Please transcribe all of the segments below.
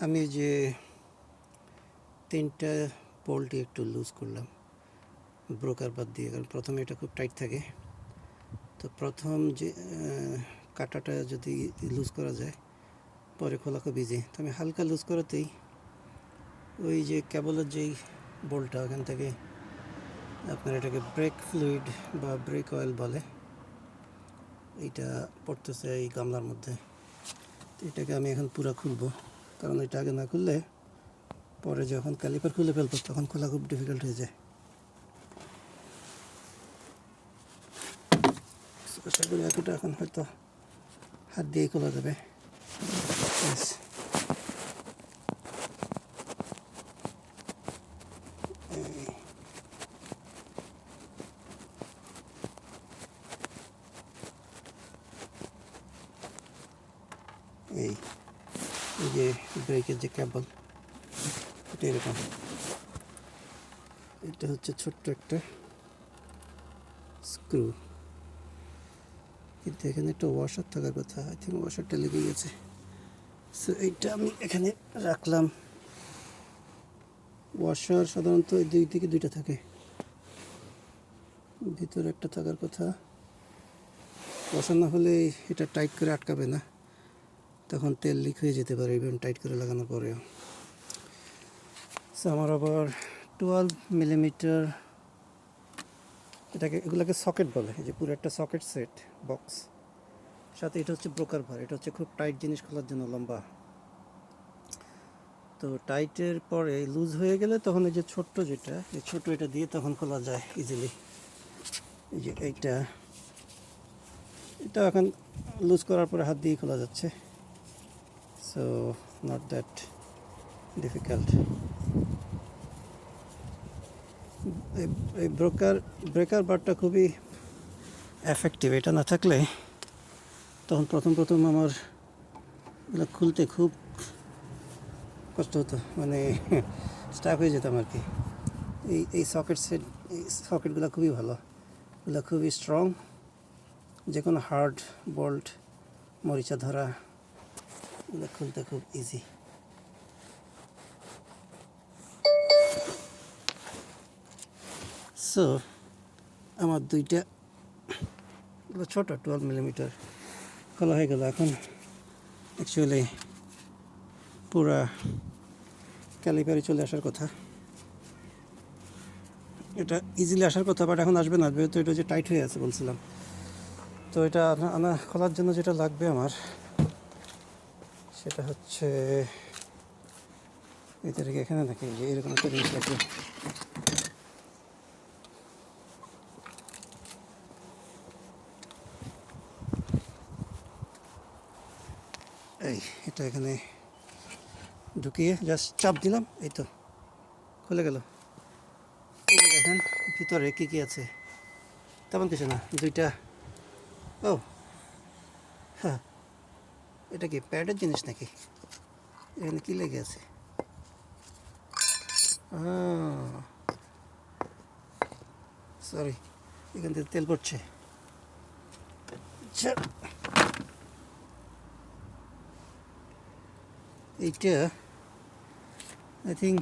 আমি যে 3টা বোল্টই একটু লুজ করলাম ব্রোকার বাদ দিয়ে, কারণ প্রথমে এটা খুব টাইট থাকে। তো প্রথম যে কাটাটা যদি লুজ করা যায় পরে খোলা খুব ইজি। তো আমি হালকা লুজ করাতেই ওই যে কেবলের যেই বোল্টটা ওখান থেকে আপনার এটাকে ব্রেক ফ্লুইড বা ব্রেক অয়েল বলে, এইটা পড়তেছে এই গামলার মধ্যে। তো এটাকে আমি এখন পুরো খুলবো, কারণ এটা আগে না খুললে পরে যখন ক্যালিপার খুলে ফেলবো তখন খোলা খুব ডিফিকাল্ট হয়ে যায়। আশা করি এতটা এখন হয়তো হাত দিয়েই খোলা যাবে। এই যে ব্রেকের যে কেবল, এটা এরকম, এটা হচ্ছে ছোট্ট একটা স্ক্রু, কিন্তু এখানে একটা ওয়াশার থাকার কথা। আই থিঙ্ক ওয়াশারটা লেগে গেছে। সো এইটা আমি এখানে রাখলাম। ওয়াশার সাধারণত দুই দিকে দুইটা থাকে, ভিতরে একটা থাকার কথা। ওয়াশার না হলে এটা টাইট করে আটকাবে না, তখন তেল লিক হয়ে যেতে পারে ইভেন টাইট করে লাগানোর পরেও। সো আমার আবার 12 মিলিমিটার, এগুলোকে সকেট বলে, এই যে পুরো একটা সকেট সেট বক্স, সাথে এটা হচ্ছে ব্রোকার ভার। এটা হচ্ছে খুব টাইট জিনিস খোলার জন্য, লম্বা। তো টাইটের পরে লুজ হয়ে গেলে তখন এই যে ছোট্ট যেটা, এই ছোট এটা দিয়ে তখন খোলা যায় ইজিলি। এই যে এটা এখন লুজ করার পরে হাত দিয়ে খোলা যাচ্ছে। So not that difficult. এই ব্রেকার বারটা খুবই এফেক্টিভ। এটা না থাকলে তখন প্রথম আমার এগুলো খুলতে খুব কষ্ট হতো, মানে স্টাক হয়ে যেতাম আর কি। এই সকেটগুলো খুবই ভালো, এগুলো খুবই স্ট্রং, যে কোনো হার্ড বোল্ট, মরিচা ধরা, এগুলো খুলতে খুব ইজি। সো আমার দুইটা ছোট 12 মিলিমিটার খোলা হয়ে গেল। এখন অ্যাকচুয়ালি পুরা ক্যালিপারে চলে আসার কথা, এটা ইজিলি আসার কথা, বাট এখন আসবে না, যেহেতু এটা যে টাইট হয়ে আছে বলছিলাম। তো এটা আনা খোলার জন্য যেটা লাগবে আমার, সেটা হচ্ছে এটা থেকে এখানে নাকি যে এরকম একটা জিনিস লাগবে। এটা এখানে ঢুকিয়ে জাস্ট চাপ দিলাম, এই তো খুলে গেল। এই যে দেখেন ভিতরে কী আছে, তেমন কিছু না, দুইটা। ও হ্যাঁ, এটা কি প্যাডের জিনিস নাকি? এখানে কি লেগে আছে? সরি, এখান থেকে তেল পড়ছে। আচ্ছা, এইটা আই থিঙ্ক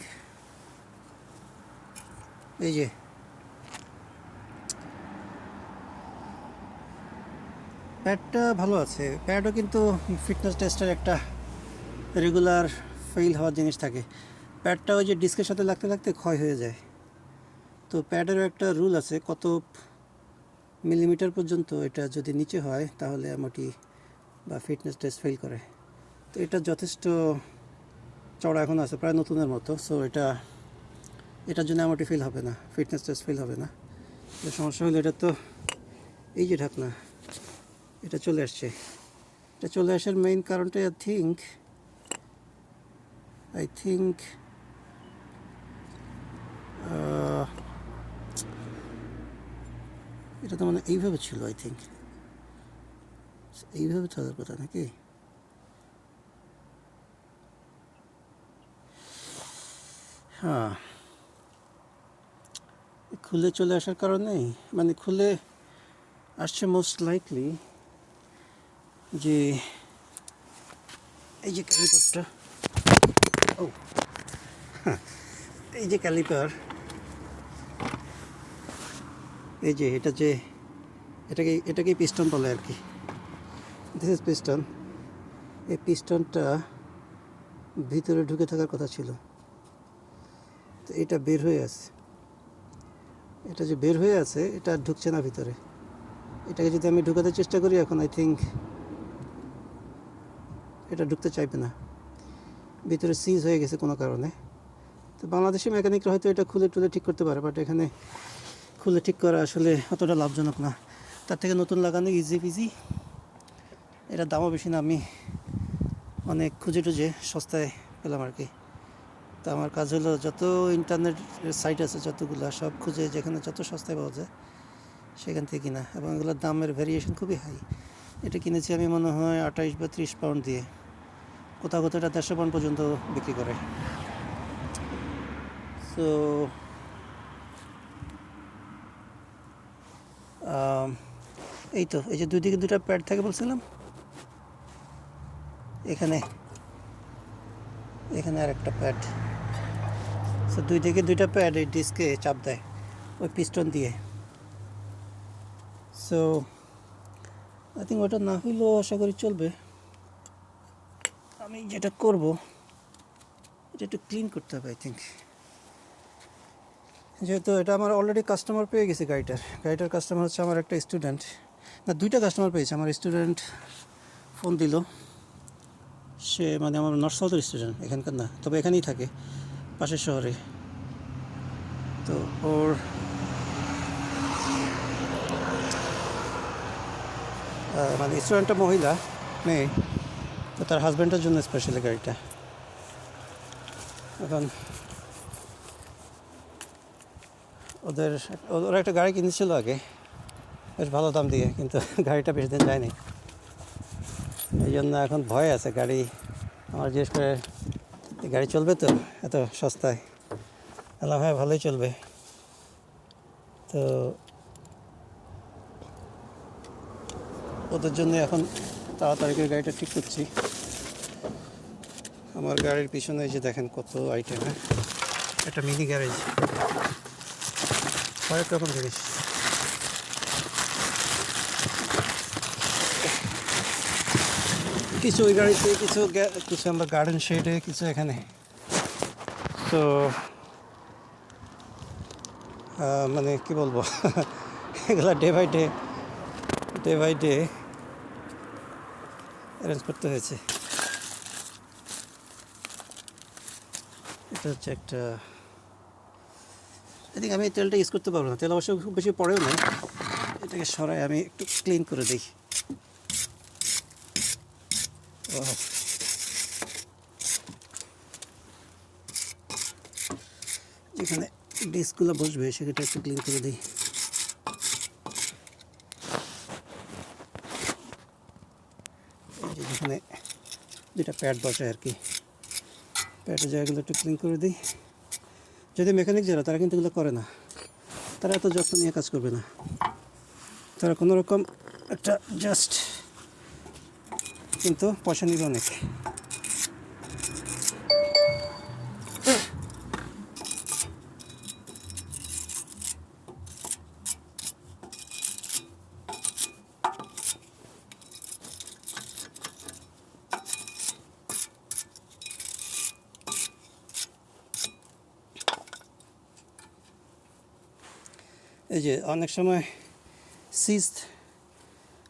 এই যে প্যাডটা ভালো আছে। প্যাডও কিন্তু ফিটনেস টেস্টের একটা রেগুলার ফেল হওয়ার জিনিস থাকে। প্যাডটা ওই যে ডিস্কের সাথে লাগতে লাগতে ক্ষয় হয়ে যায়। তো প্যাডেরও একটা রুল আছে, কত মিলিমিটার পর্যন্ত এটা যদি নিচে হয় তাহলে এমটি বা ফিটনেস টেস্ট ফেল করে। তো এটা যথেষ্ট চড়া এখন আছে, প্রায় নতুনের মতো। সো এটার জন্য এমটি ফেল হবে না, ফিটনেস টেস্ট ফেল হবে না। সমস্যা হলো এটা তো এই যে ঢাকনা, এটা চলে আসছে। এটা চলে আসার মেইন কারণটা আই থিঙ্ক এটা তো মানে এইভাবে ছিল, আই থিঙ্ক এইভাবে থাকার কথা নাকি? হ্যাঁ, খুলে চলে আসার কারণেই, মানে খুলে আসছে মোস্ট লাইকলি যে এই যে ক্যালিপারটা, ও এই যে ক্যালিপার, এই যে এটাকে পিস্টন বলে আর কি। This is piston. এই পিস্টনটা ভিতরে ঢুকে থাকার কথা ছিল, তো এটা বের হয়ে আছে। এটা যে বের হয়ে আছে এটা ঢুকছে না ভিতরে। এটাকে যদি আমি ঢুকাতে চেষ্টা করি এখন, আই থিঙ্ক এটা ঢুকতে চাইবে না, ভিতরে সিজ হয়ে গেছে কোনো কারণে। তো বাংলাদেশি মেকানিকরা হয়তো এটা খুলে টুলে ঠিক করতে পারে, বাট এখানে খুলে ঠিক করা আসলে অতটা লাভজনক না। তার থেকে নতুন লাগানো ইজি পিজি। এটার দামও বেশি না, আমি অনেক খুঁজে টুজে সস্তায় পেলাম আর কি। তো আমার কাজ হলো যত ইন্টারনেট সাইট আছে যতগুলো সব খুঁজে যেখানে যত সস্তায় পাওয়া যায় সেখান থেকে কিনা, এবং এগুলোর দামের ভ্যারিয়েশন খুবই হাই। এটা কিনেছি আমি মনে হয় 28 বা 30 পাউন্ড দিয়ে, কোথাও কোথাও এটা 150 পাউন্ড পর্যন্ত বিক্রি করে। সো এই তো, এই যে দুই দিকে দুটা প্যাড থাকে বলছিলাম, এখানে এখানে আর একটা প্যাড। সো দুই দিকে দুইটা প্যাড এই ডিস্কে চাপ দেয় ওই পিস্টন দিয়ে। সো আই থিঙ্ক ওটা না হইলেও আশা করি চলবে। আমি যেটা করব এটা একটু ক্লিন করতে হবে আই থিঙ্ক, যেহেতু এটা আমার অলরেডি কাস্টমার পেয়ে গেছে। গাড়িটার কাস্টমার হচ্ছে আমার একটা স্টুডেন্ট, না দুইটা কাস্টমার পেয়েছে। আমার স্টুডেন্ট ফোন দিল, সে মানে আমার নর্থ সাউথের স্টুডেন্ট, এখানকার না, তবে এখানেই থাকে পাশের শহরে। তো ওর মানে স্টুডেন্টটা মহিলা মেয়ে, তো তার হাজব্যান্ডের জন্য স্পেশালি গাড়িটা। এখন ওরা একটা গাড়ি কিনেছিল আগে বেশ ভালো দাম দিয়ে, কিন্তু গাড়িটা বেশি দিন যায়নি। এই জন্য এখন ভয় আছে। গাড়ি আমার জিজ্ঞেস করে গাড়ি চলবে তো এত সস্তায়? বললাম হ্যাঁ ভালোই চলবে। তো ওদের জন্য এখন তাড়াতাড়ি করে গাড়িটা ঠিক করছি। আমার গাড়ির পিছনে যে দেখেন কত আইটেম। হ্যাঁ, একটা মিনি গ্যারেজ, কয়েক রকম জিনিস। কিছু ওই গাড়িতে, কিছু আমরা গার্ডেন শেডে, কিছু এখানে। তো মানে কি বলবো, এগুলো ডে বাই ডে অ্যারেঞ্জ করতে হয়েছে। এটা হচ্ছে একটা, আই থিঙ্ক আমি এই তেলটা ইউজ করতে পারবো না। তেল অবশ্য খুব বেশি পড়েও না। এটাকে সরাই আমি একটু ক্লিন করে দিই। যেখানে ডিস্কগুলো বসবে সেটা একটু ক্লিন করে দিই। যেখানে দুটা প্যাড বসে আর কি, প্যাডের জায়গাগুলো একটু ক্লিন করে দিই। যদি মেকানিক যারা, তারা কিন্তু এগুলো করে না, তারা এত যত্ন নিয়ে কাজ করবে না। তারা কোনো রকম একটা জাস্ট, কিন্তু পয়সা নিবে অনেক। এই যে অনেক সময় সিজ,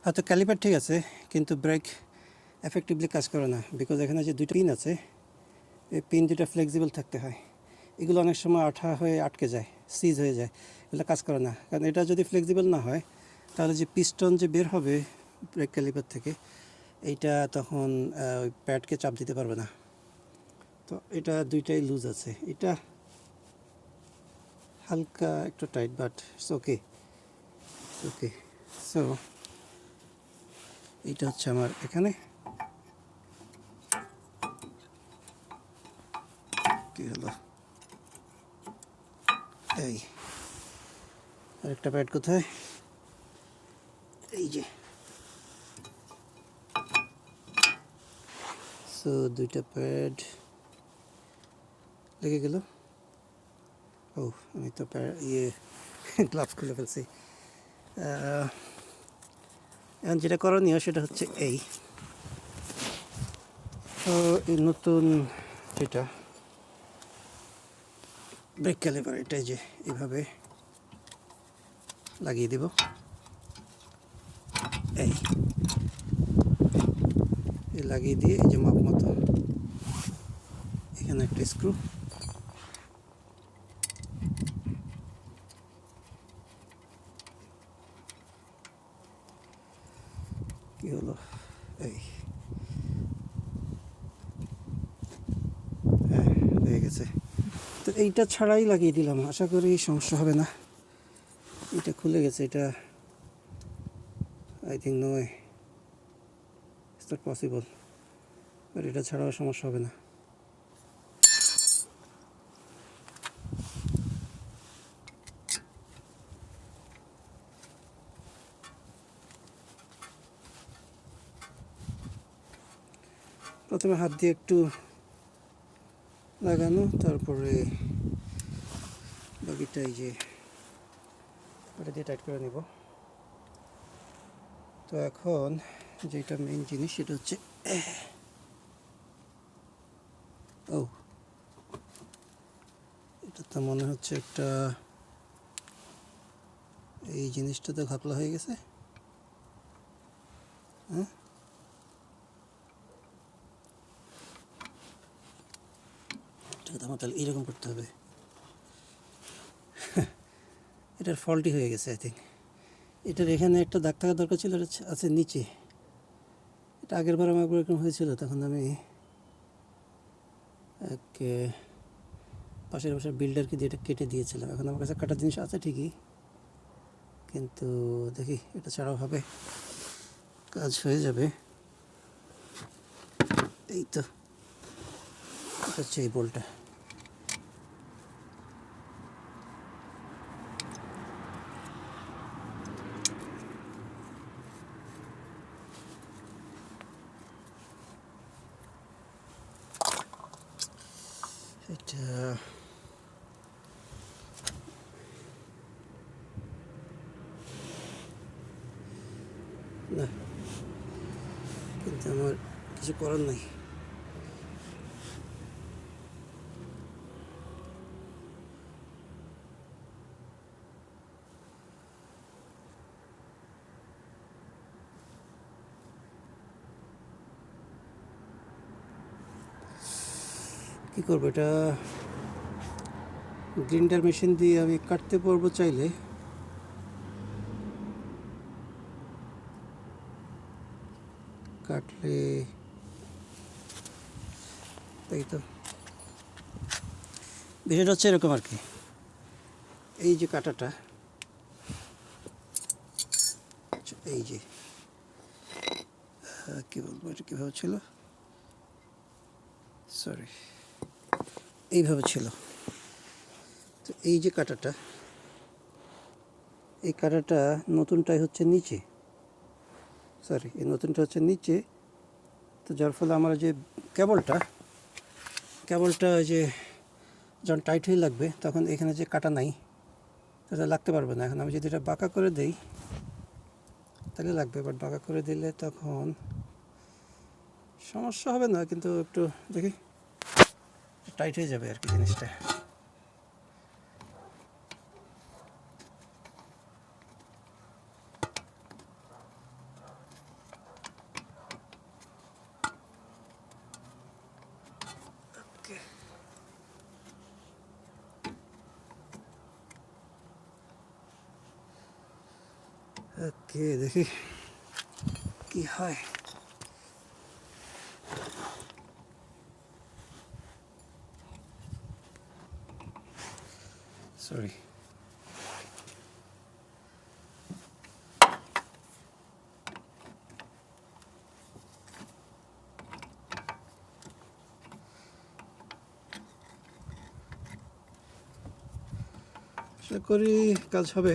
হয়তো ক্যালিপার ঠিক আছে কিন্তু ব্রেক এফেক্টিভলি কাজ করে না, বিকজ এখানে যে দুটো পিন আছে, এই পিন দুটো ফ্লেক্সিবল থাকতে হয়। এগুলো অনেক সময় আঠা হয়ে আটকে যায়, সিজ হয়ে যায়, এগুলো কাজ করে না। কারণ এটা যদি ফ্লেক্সিবল না হয় তাহলে যে পিস্টন যে বের হবে ব্রেক ক্যালিপার থেকে, এইটা তখন ওই প্যাডকে চাপ দিতে পারবে না। তো এটা দুইটাই লুজ আছে। এটা হালকা একটু tight, but it's okay. So এইটা হচ্ছে আমার এখানে কি হলো, এই আরেকটা প্যাড কোথায়, এই যে। সো দুইটা প্যাড লেগে গেল। ও আমি তো ইয়ে গ্লাভস খুলে ফেলছি। এখন যেটা করণীয় সেটা হচ্ছে এই তো এই নতুন যেটা ব্রেক ক্যালিপার, এটাই যে এইভাবে লাগিয়ে দেব। এই লাগিয়ে দিয়ে এই যে মাপ মতো এখানে একটা স্ক্রু, কি হলো, এই হ্যাঁ হয়ে গেছে। তো এইটা ছাড়াই লাগিয়ে দিলাম, আশা করি সমস্যা হবে না। এটা খুলে গেছে, এটা I think no way, it's not possible, but এটা ছাড়াও সমস্যা হবে না। প্রথমে হাত দিয়ে একটু লাগানো, তারপরে বাকিটা এই যে ওটা দিয়ে টাইট করে নেব। তো এখন যেটা মেইন জিনিস সেটা হচ্ছে ও এটা তো মনে হচ্ছে একটা, এই জিনিসটা তো ঘাপলা হয়ে গেছে। হ্যাঁ আমার তাহলে এইরকম করতে হবে। এটার ফল্টই হয়ে গেছে আই থিঙ্ক। এটার এখানে একটা দাগ থাকা দরকার ছিল, এটা আছে নিচে। এটা আগের বার আমার এরকম হয়েছিল, তখন আমি এক পাশের পাশের বিল্ডারকে দিয়ে এটা কেটে দিয়েছিলাম। এখন আমার কাছে কাটার জিনিস আছে ঠিকই, কিন্তু দেখি এটা ছাড়াও হবে, কাজ হয়ে যাবে। এই তো এটা হচ্ছে এই বোল্টটা। এটা না, কিন্তু আমার কিছু করার নাই। কী করবো, এটা গ্রিন্ডার মেশিন দিয়ে আমি কাটতে পারবো চাইলে, কাটলে তাই তো। বিষয়টা হচ্ছে এরকম আর কি, এই যে কাটাটা, এই যে কী বলবো, এটা কীভাবে ছিল, সরি এইভাবে ছিল। তো এই যে কাটাটা, এই কাটাটা নতুনটাই হচ্ছে নিচে, সরি এই নতুনটা হচ্ছে নিচে। তো যার ফলে আমার যে কেবলটা যে যখন টাইট হয়ে লাগবে তখন এখানে যে কাটা নাই সেটা লাগতে পারবে না। এখন আমি যদি এটা বাঁকা করে দেই তাহলে লাগবে, বাট বাঁকা করে দিলে তখন সমস্যা হবে না, কিন্তু একটু দেখি টাইট হয়ে যাবে আর কি জিনিসটা। ওকে দেখি কি হয়। সরি আশা করি কাজ হবে।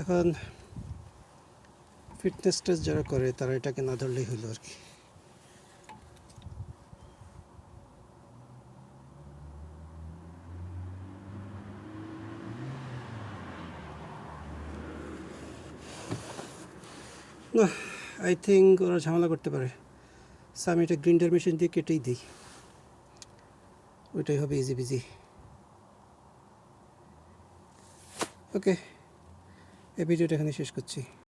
এখন ফিটনেস টেস্ট যারা করে তারা এটাকে না ধরলেই হলো আর কি। না, আই থিঙ্ক ওরা ঝামেলা করতে পারে, সো আমি এটা গ্রিন্ডার মেশিন দিয়ে কেটেই দিই, ওইটাই হবে ইজি বিজি। ওকে, এই ভিডিওটা এখানে শেষ করছি।